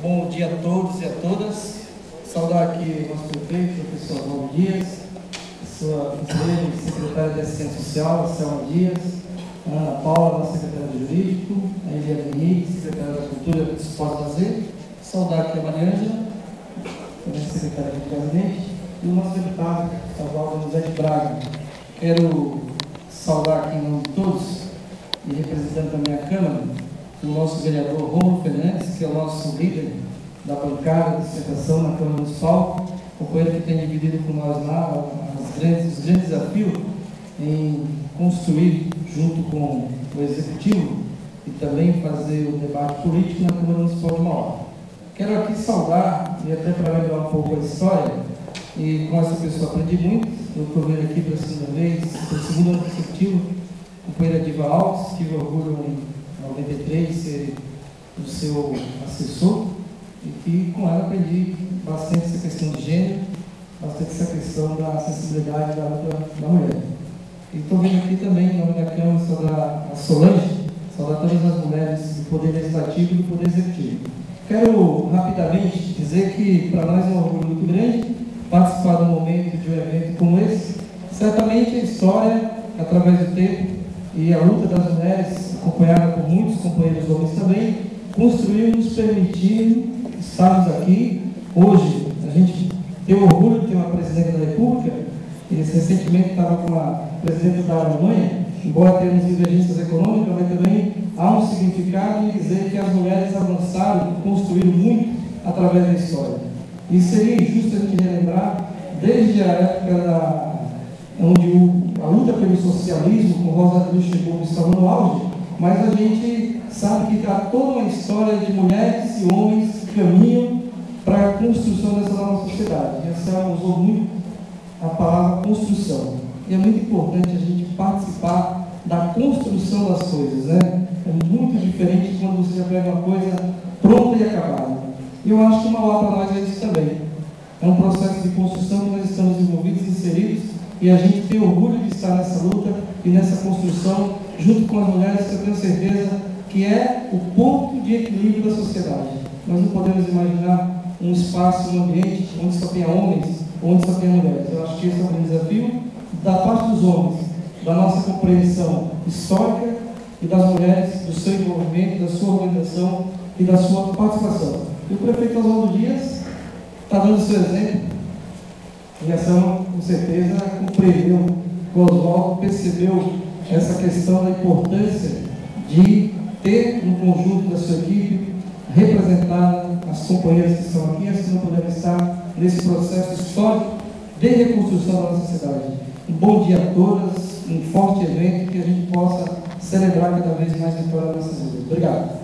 Bom dia a todos e a todas. Saudar aqui o nosso prefeito, o professor Paulo Dias, sua conselheira e secretária de Assistência Social, Selma Dias, a Ana Paula, nossa secretária de Jurídico, a Eliane Henrique, secretária da Cultura e Esporte Lazer. Saudar aqui a Mariângela, também secretária de Gabinete, e o nosso deputado, Salvador José de Braga. Quero saudar aqui em nome de todos, e representando também a Câmara, o nosso vereador Rômulo Fernandes, que é o nosso líder da bancada de sustentação na Câmara Municipal, companheiro que tem dividido com nós lá os grandes desafios em construir, junto com o Executivo, e também fazer o debate político na Câmara Municipal de Mauá. Quero aqui saudar, e até para lembrar um pouco a história, e com essa pessoa aprendi muito. Eu estou vendo aqui pela segunda vez, pelo segundo ano consecutivo, a companheira Diva Alves, tive orgulho em 93 ser o seu assessor, e que com ela aprendi bastante essa questão de gênero, bastante essa questão da acessibilidade da mulher. E estou vendo aqui também, em nome da Câmara, saudar a Solange, saudar todas as mulheres do Poder Legislativo e do Poder Executivo. Quero rapidamente dizer que para nós é um orgulho muito grande participar de um momento de um evento como esse. Certamente a história, através do tempo, e a luta das mulheres, acompanhada por muitos companheiros homens também, construiu nos permitindo estarmos aqui. Hoje, a gente tem o orgulho de ter uma presidente da República, e recentemente estava com a presidente da Alemanha, embora tenhamos divergências econômicas, mas também há um significado em dizer que as mulheres avançaram e construíram muito através da história. E seria injusto a gente relembrar, desde a época onde a luta pelo socialismo, com Rosa Luxemburgo, estava no auge, mas a gente sabe que há toda uma história de mulheres e homens que caminham para a construção dessa nova sociedade. E a Selma usou muito a palavra construção. E é muito importante a gente participar da construção das coisas, né? É muito diferente quando você já pega uma coisa pronta e acabada. E eu acho que uma hora para nós é isso também. É um processo de construção que nós estamos envolvidos, inseridos, e a gente tem orgulho de estar nessa luta e nessa construção, junto com as mulheres, que eu tenho certeza que é o ponto de equilíbrio da sociedade. Nós não podemos imaginar um espaço, um ambiente onde só tenha homens, onde só tenha mulheres. Eu acho que esse é um desafio da parte dos homens, da nossa compreensão histórica, e das mulheres, do seu envolvimento, da sua organização e da sua participação. E o prefeito Oswaldo Dias está dando o seu exemplo, e a Selma, com certeza, compreendeu, o Oswaldo percebeu essa questão da importância de ter um conjunto da sua equipe representada, as companheiras que estão aqui, as que não puderam estar nesse processo histórico de reconstrução da nossa cidade. Um bom dia a todas, um forte evento, que a gente possa celebrar cada vez mais vitória nas nossas vidas. Obrigado.